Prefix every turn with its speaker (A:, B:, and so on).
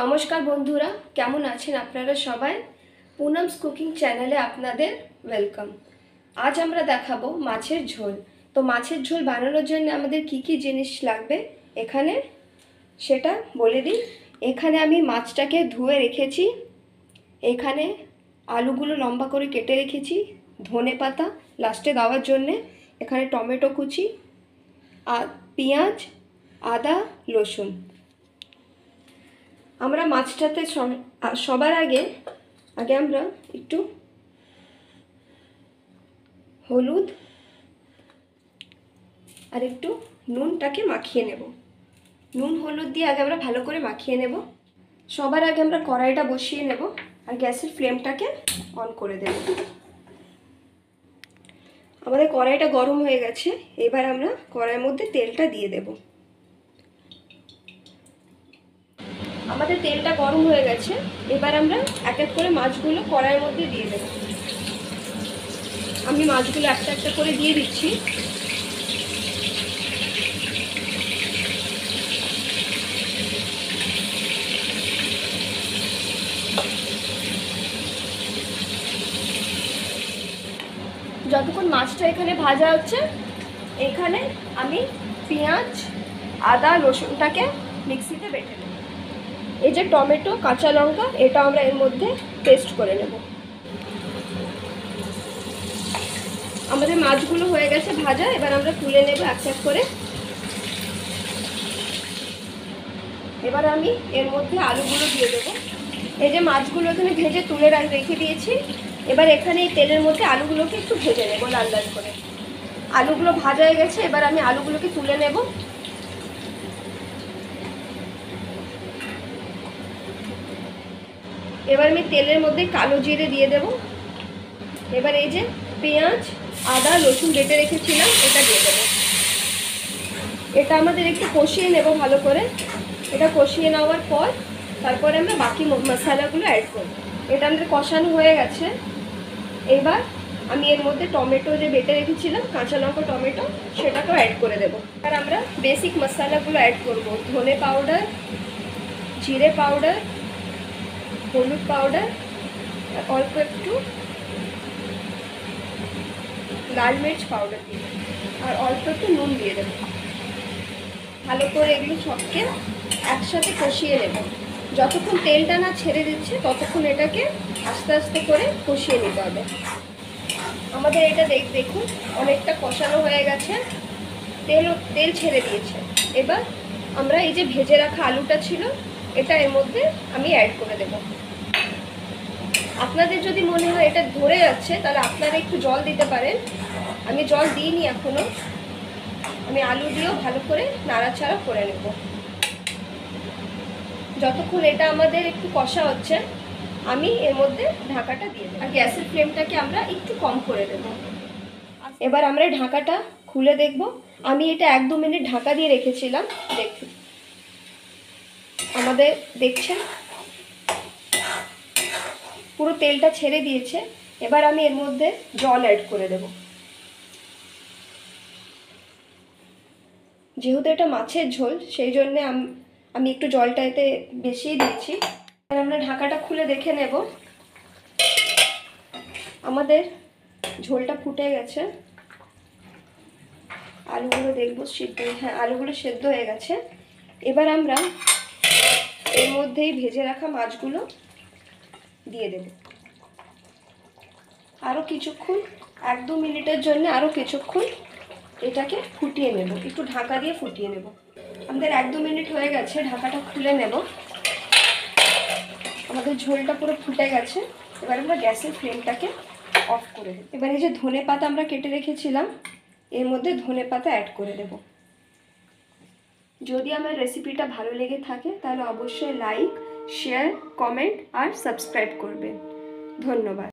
A: নমস্কার বন্ধুরা, কেমন আছেন আপনারা সবাই? পুনমস কুকিং চ্যানেলে আপনাদের ওয়েলকাম। আজ আমরা দেখাবো মাছের ঝোল। তো মাছের ঝোল বানানোর জন্য আমাদের কি কি জিনিস লাগবে এখানে সেটা বলে দিই। এখানে আমি মাছটাকে ধুয়ে রেখেছি, এখানে আলুগুলো লম্বা করে কেটে রেখেছি, ধনেপাতা লাস্টে দেওয়ার জন্যে, এখানে টমেটো কুচি আর পেঁয়াজ, আদা, রসুন। আমরা মাছটাতে সবার আগে আমরা একটু হলুদ আর একটু নুনটাকে মাখিয়ে নেব। নুন হলুদ দিয়ে আগে আমরা ভালো করে মাখিয়ে নেব। সবার আগে আমরা কড়াইটা বসিয়ে নেব আর গ্যাসের ফ্লেমটাকে অন করে দেব। আমাদের কড়াইটা গরম হয়ে গেছে, এবার আমরা কড়াইয়ের মধ্যে তেলটা দিয়ে দেব। আমাদের তেলটা গরম হয়ে গেছে, এবার আমরা এক এক করে মাছগুলো কড়াইয়ের মধ্যে দিয়ে দেব। আমি মাছগুলো একটা একটা করে দিয়ে দিচ্ছি। যতক্ষণ মাছটা এখানে ভাজা হচ্ছে, এখানে আমি পেঁয়াজ, আদা, রসুনটাকে মিক্সিতে বেটে নেব। এই যে টমেটো, কাঁচা লঙ্কা, এটা আমরা এর মধ্যে পেস্ট করে নেব। আমাদের মাছগুলো হয়ে গেছে ভাজা, এবার আমরা তুলে নেব এক এক করে। এবার আমি এর মধ্যে আলুগুলো দিয়ে দেবো। এই যে মাছগুলো এখানে ভেজে তুলে রেখে দিয়েছি, এবার এখানে এই তেলের মধ্যে আলুগুলোকে একটু ভেজে নেব লাল লাল করে। আলুগুলো ভাজা হয়ে গেছে, এবার আমি আলুগুলোকে তুলে নেব। এবার আমি তেলের মধ্যে কালো জিরে দিয়ে দেব। এবার এই যে পেঁয়াজ, আদা, রসুন বেটে রেখেছিলাম, এটা দিয়ে দেবো। এটা আমাদের একটু কষিয়ে নেব ভালো করে। এটা কষিয়ে নেওয়ার পর তারপরে আমরা বাকি মশলাগুলো অ্যাড করব। এটা আমাদের কষানো হয়ে গেছে, এবার আমি এর মধ্যে টমেটো যে বেটে রেখেছিলাম, কাঁচা লঙ্কা, টমেটো, সেটাকেও অ্যাড করে দেবো। আর আমরা বেসিক মশলাগুলো অ্যাড করব। ধনে পাউডার, জিরে পাউডার, হলুদ পাউডার, অল্প একটু লাল মির্চ পাউডার দিয়ে আর অল্প একটু নুন দিয়ে দেবো। ভালো করে এগুলো সবকে একসাথে কষিয়ে নেব। যতক্ষণ তেলটা না ছেড়ে দিচ্ছে ততক্ষণ এটাকে আস্তে আস্তে করে কষিয়ে নিতে হবে। আমাদের এটা দেখুন অনেকটা কষানো হয়ে গেছে, তেল ছেড়ে দিয়েছে। এবার আমরা এই যে ভেজে রাখা আলুটা ছিল, এটা এর মধ্যে আমি অ্যাড করে দেব। আপনাদের যদি মনে হয় এটা ধরে যাচ্ছে, তাহলে আপনারা একটু জল দিতে পারেন। আমি জল দিইনি এখনো। আমি আলু দিয়েও ভালো করে নাড়াচাড়া করে নেব। যতক্ষণ এটা আমাদের একটু কষা হচ্ছে, আমি এর মধ্যে ঢাকাটা দিয়ে দেব আর গ্যাসের ফ্লেমটাকে আমরা একটু কম করে দেব। এবার আমরা ঢাকাটা খুলে দেখব। আমি এটা 1-2 মিনিট ঢাকা দিয়ে রেখেছিলাম। দেখুন আমাদের দেখছেন পুরো তেলটা ছেড়ে দিয়েছে। এবার আমি এর মধ্যে জল অ্যাড করে দেব। যেহেতু এটা মাছের ঝোল, সেই জন্যে আমি একটু জলটা এতে বেশিই দিয়েছি। আর আমরা ঢাকাটা খুলে দেখে নেব। আমাদের ঝোলটা ফুটে গেছে। আলুগুলো দেখবো সিদ্ধ, হ্যাঁ আলুগুলো সেদ্ধ হয়ে গেছে। এবার আমরা এর মধ্যেই ভেজে রাখা মাছগুলো দিয়ে দেব। আরও কিছুক্ষণ, 1-2 মিনিটের জন্য আরও কিছুক্ষণ এটাকে ফুটিয়ে নেব। একটু ঢাকা দিয়ে ফুটিয়ে নেব। আমাদের 1-2 মিনিট হয়ে গেছে, ঢাকাটা খুলে নেব। আমাদের ঝোলটা পুরো ফুটে গেছে। এবার আমরা গ্যাসের ফ্লেমটাকে অফ করে দেব। এবার এই যে ধনে পাতা আমরা কেটে রেখেছিলাম, এর মধ্যে ধনে পাতা অ্যাড করে দেব। যদি আমার রেসিপিটা ভালো লেগে থাকে তাহলে অবশ্যই লাইক, শেয়ার, কমেন্ট আর সাবস্ক্রাইব করবেন। ধন্যবাদ।